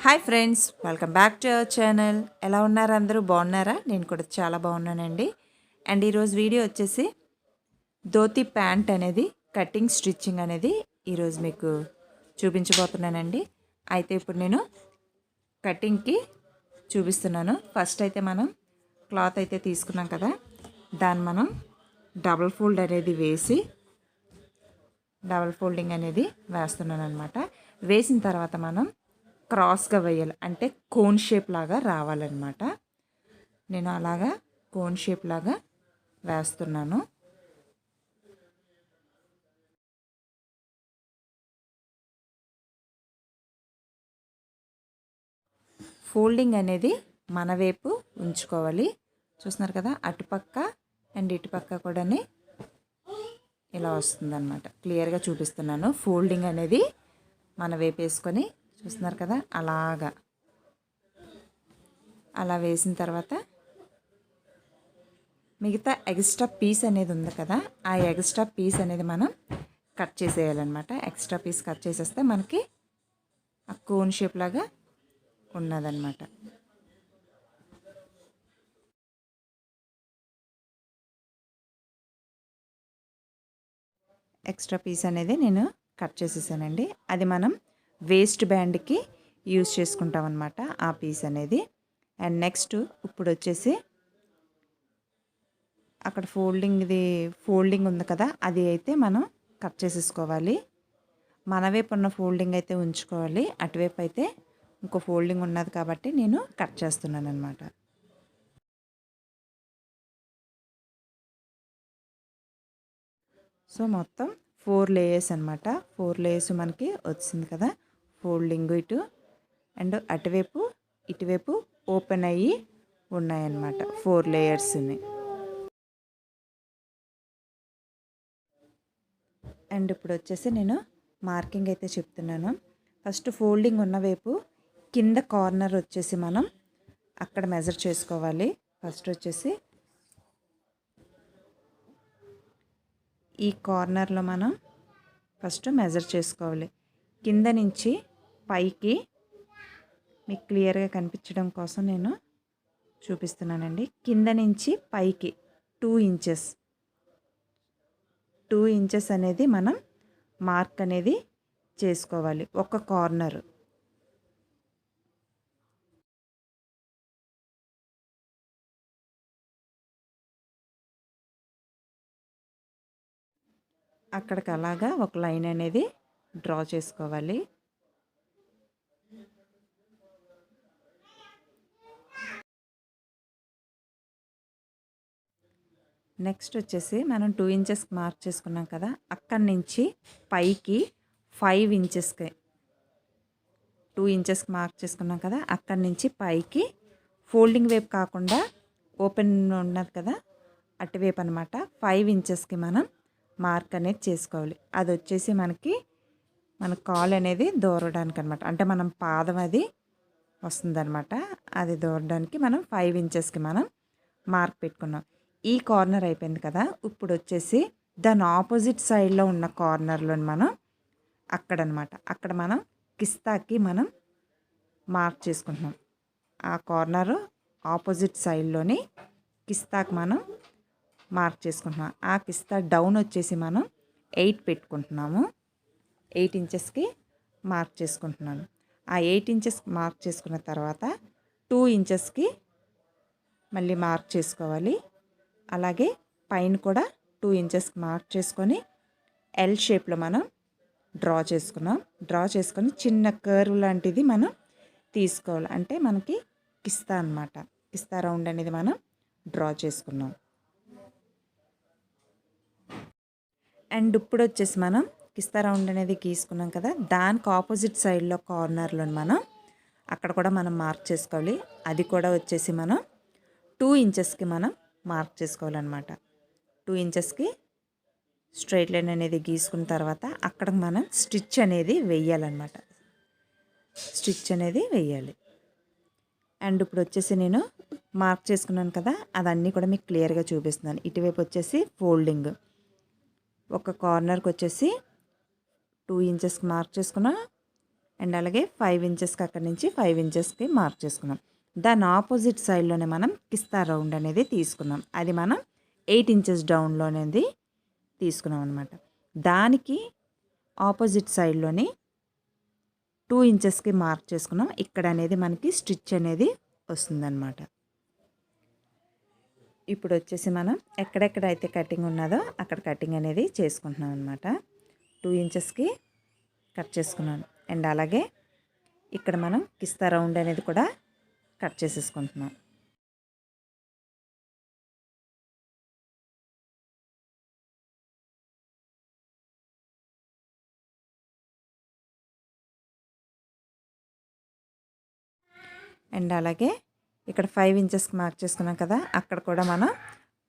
Hi friends, welcome back to our channel. ఎలా ఉన్నారు? అందరూ బాగున్నారా? నేను కూడా చాలా బాగున్నానండి. అండ్ ఈరోజు వీడియో వచ్చేసి ధోతి ప్యాంట్ అనేది కటింగ్ స్టిచ్చింగ్ అనేది ఈరోజు మీకు చూపించబోతున్నానండి. అయితే ఇప్పుడు నేను కటింగ్కి చూపిస్తున్నాను. ఫస్ట్ అయితే మనం క్లాత్ అయితే తీసుకున్నాం కదా, దాన్ని మనం డబుల్ ఫోల్డ్ అనేది వేసి డబుల్ ఫోల్డింగ్ అనేది వేస్తున్నాను అనమాట. వేసిన తర్వాత మనం క్రాస్గా వేయాలి, అంటే కోన్ షేప్ లాగా రావాలన్నమాట. నేను అలాగా కోన్ షేప్ లాగా వేస్తున్నాను. ఫోల్డింగ్ అనేది మన వైపు ఉంచుకోవాలి. చూస్తున్నారు కదా, అటుపక్క అండ్ ఇటుపక్క కూడా ఇలా వస్తుందన్నమాట. క్లియర్గా చూపిస్తున్నాను. ఫోల్డింగ్ అనేది మన వైపు వేసుకొని చూస్తున్నారు కదా, అలా వేసిన తర్వాత మిగతా ఎక్స్ట్రా పీస్ అనేది ఉంది కదా, ఆ ఎక్స్ట్రా పీస్ అనేది మనం కట్ చేసేయాలన్నమాట. ఎక్స్ట్రా పీస్ కట్ చేసేస్తే మనకి ఆ కోన్ షేప్ లాగా ఉన్నదన్నమాట. ఎక్స్ట్రా పీస్ అనేది నేను కట్ చేసేసానండి. అది మనం వేస్ట్ బ్యాండ్కి యూజ్ చేసుకుంటాం అన్నమాట, ఆ పీస్ అనేది. అండ్ నెక్స్ట్ ఇప్పుడు వచ్చేసి అక్కడ ఫోల్డింగ్ ఉంది కదా, అది అయితే మనం కట్ చేసేసుకోవాలి. మన వైపు ఉన్న ఫోల్డింగ్ అయితే ఉంచుకోవాలి, అటువైపు అయితే ఇంకో ఫోల్డింగ్ ఉన్నది కాబట్టి నేను కట్ చేస్తున్నాను అనమాట. సో మొత్తం 4 లేయర్స్ అనమాట. 4 లేయర్స్ మనకి వచ్చింది కదా, ఫోల్డింగ్ ఇటు అండ్ అటువైపు ఇటువైపు ఓపెన్ అయ్యి ఉన్నాయన్నమాట 4 లేయర్స్ని. అండ్ ఇప్పుడు వచ్చేసి నేను మార్కింగ్ అయితే చెప్తున్నాను. ఫస్ట్ ఫోల్డింగ్ ఉన్న వైపు కింద కార్నర్ వచ్చేసి మనం అక్కడ మెజర్ చేసుకోవాలి. ఫస్ట్ వచ్చేసి ఈ కార్నర్లో మనం ఫస్ట్ మెజర్ చేసుకోవాలి. కింద నుంచి పైకి మీకు క్లియర్గా కనిపించడం కోసం నేను చూపిస్తున్నానండి. కింద నుంచి పైకి 2 ఇంచెస్ అనేది మనం మార్క్ అనేది చేసుకోవాలి ఒక కార్నర్. అక్కడికి అలాగా ఒక లైన్ అనేది డ్రా చేసుకోవాలి. నెక్స్ట్ వచ్చేసి మనం 2 ఇంచెస్కి మార్క్ చేసుకున్నాం కదా, అక్కడి నుంచి పైకి 5 ఇంచెస్కి 2 ఇంచెస్కి మార్క్ చేసుకున్నాం కదా, అక్కడి నుంచి పైకి ఫోల్డింగ్ వైపు కాకుండా ఓపెన్ ఉన్నది కదా, అటువైపు అనమాట 5 ఇంచెస్కి మనం మార్క్ అనేది చేసుకోవాలి. అది వచ్చేసి మన కాలు అనేది దూరడానికి అనమాట, అంటే మనం పాదం అది వస్తుందన్నమాట. అది దూరడానికి మనం 5 ఇంచెస్కి మనం మార్క్ పెట్టుకున్నాం. ఈ కార్నర్ అయిపోయింది కదా, ఇప్పుడు వచ్చేసి దాని ఆపోజిట్ సైడ్లో ఉన్న కార్నర్లో మనం అక్కడ మనం కిస్తాకి మనం మార్క్ చేసుకుంటున్నాం. ఆ కార్నర్ ఆపోజిట్ సైడ్లోని కిస్తాకి మనం మార్క్ చేసుకుంటున్నాం. ఆ కిస్తా డౌన్ వచ్చేసి మనం 8 పెట్టుకుంటున్నాము. 8 ఇంచెస్కి మార్క్ చేసుకుంటున్నాను. ఆ 8 ఇంచెస్ మార్క్ చేసుకున్న తర్వాత 2 ఇంచెస్కి మళ్ళీ మార్క్ చేసుకోవాలి. అలాగే పైన కూడా 2 ఇంచెస్కి మార్క్ చేసుకొని ఎల్ షేప్లో మనం డ్రా చేసుకొని చిన్న కర్వ్ లాంటిది మనం తీసుకోవాలి. అంటే మనకి కిస్తా రౌండ్ అనేది మనం డ్రా చేసుకున్నాం. అండ్ ఇప్పుడు వచ్చేసి మనం కిస్తా రౌండ్ అనేది గీసుకున్నాం కదా, దానికి ఆపోజిట్ సైడ్లో కార్నర్లో మనం అక్కడ కూడా మనం మార్క్ చేసుకోవాలి. అది కూడా వచ్చేసి మనం 2 ఇంచెస్కి మనం మార్క్ చేసుకోవాలన్నమాట. 2 ఇంచెస్కి స్ట్రైట్ లైన్ అనేది గీసుకున్న తర్వాత అక్కడ మనం స్టిచ్ అనేది వేయాలన్నమాట. అండ్ ఇప్పుడు వచ్చేసి నేను మార్క్ చేసుకున్నాను కదా, అదన్నీ కూడా మీకు క్లియర్గా చూపిస్తున్నాను. ఇటువైపు వచ్చేసి ఫోల్డింగ్ ఒక కార్నర్కి వచ్చేసి 2 ఇంచెస్కి మార్క్ చేసుకున్నా, అండ్ అలాగే 5 ఇంచెస్కి అక్కడి నుంచి 5 ఇంచెస్కి మార్క్ చేసుకున్నాం. దాని ఆపోజిట్ సైడ్లోనే మనం కిస్తా రౌండ్ అనేది తీసుకున్నాం. అది మనం 8 ఇంచెస్ డౌన్లో అనేది తీసుకున్నాం అనమాట. దానికి ఆపోజిట్ సైడ్లోని 2 ఇంచెస్కి మార్క్ చేసుకున్నాం. ఇక్కడ అనేది మనకి స్టిచ్ అనేది వస్తుందన్నమాట. ఇప్పుడు వచ్చేసి మనం ఎక్కడెక్కడైతే కటింగ్ ఉన్నదో అక్కడ కటింగ్ అనేది చేసుకుంటున్నాం అనమాట. 2 ఇంచెస్కి కట్ చేసుకున్నాను. అండ్ అలాగే ఇక్కడ మనం కిస్తా రౌండ్ అనేది కూడా కట్ చేసేసుకుంటున్నాం. అండ్ అలాగే ఇక్కడ 5 ఇంచెస్కి మార్క్ చేసుకున్నాం కదా, అక్కడ కూడా మనం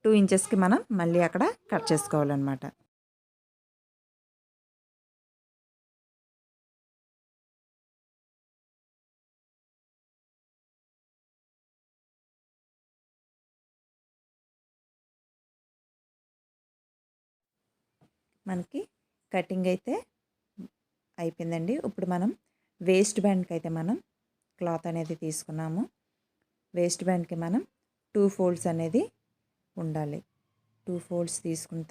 2 ఇంచెస్కి మనం మళ్ళీ అక్కడ కట్ చేసుకోవాలన్నమాట. మనకి కటింగ్ అయితే అయిపోయిందండి. ఇప్పుడు మనం వేస్ట్ బ్యాండ్కి అయితే మనం క్లాత్ అనేది తీసుకున్నాము. వేస్ట్ బ్యాండ్కి మనం 2 ఫోల్డ్స్ అనేది ఉండాలి. 2 ఫోల్డ్స్ తీసుకున్న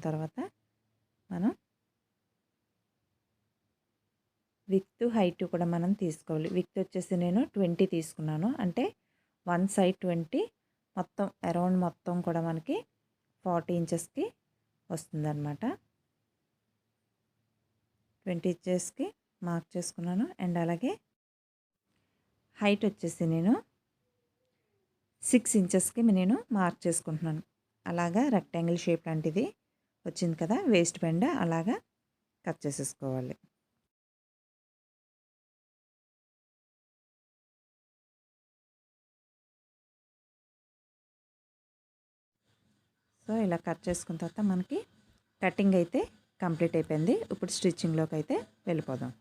తర్వాత మనం విత్ హైట్ కూడా మనం తీసుకోవాలి. విత్ వచ్చేసి నేను 20 తీసుకున్నాను. అంటే 1 సైడ్ 20, మొత్తం అరౌండ్ మొత్తం కూడా మనకి 40 ఇంచెస్కి వస్తుందన్నమాట. 20 ఇంచెస్కి మార్క్ చేసుకున్నాను. అండ్ అలాగే హైట్ వచ్చేసి నేను 6 ఇంచెస్కి నేను మార్క్ చేసుకుంటున్నాను. అలాగా రెక్టాంగిల్ షేప్ లాంటిది వచ్చింది కదా వేస్ట్ బ్యాండ్, అలాగా కట్ చేసేసుకోవాలి. సో ఇలా కట్ చేసుకున్న తర్వాత మనకి కటింగ్ అయితే కంప్లీట్ అయిపోయింది. ఇప్పుడు స్టిచ్చింగ్లోకి అయితే వెళ్ళిపోదాం.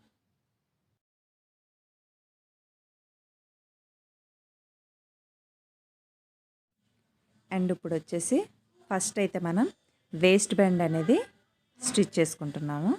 అండ్ ఇప్పుడు వచ్చేసి ఫస్ట్ అయితే మనం వేస్ట్ బ్యాండ్ అనేది స్టిచ్ చేసుకుంటున్నాము.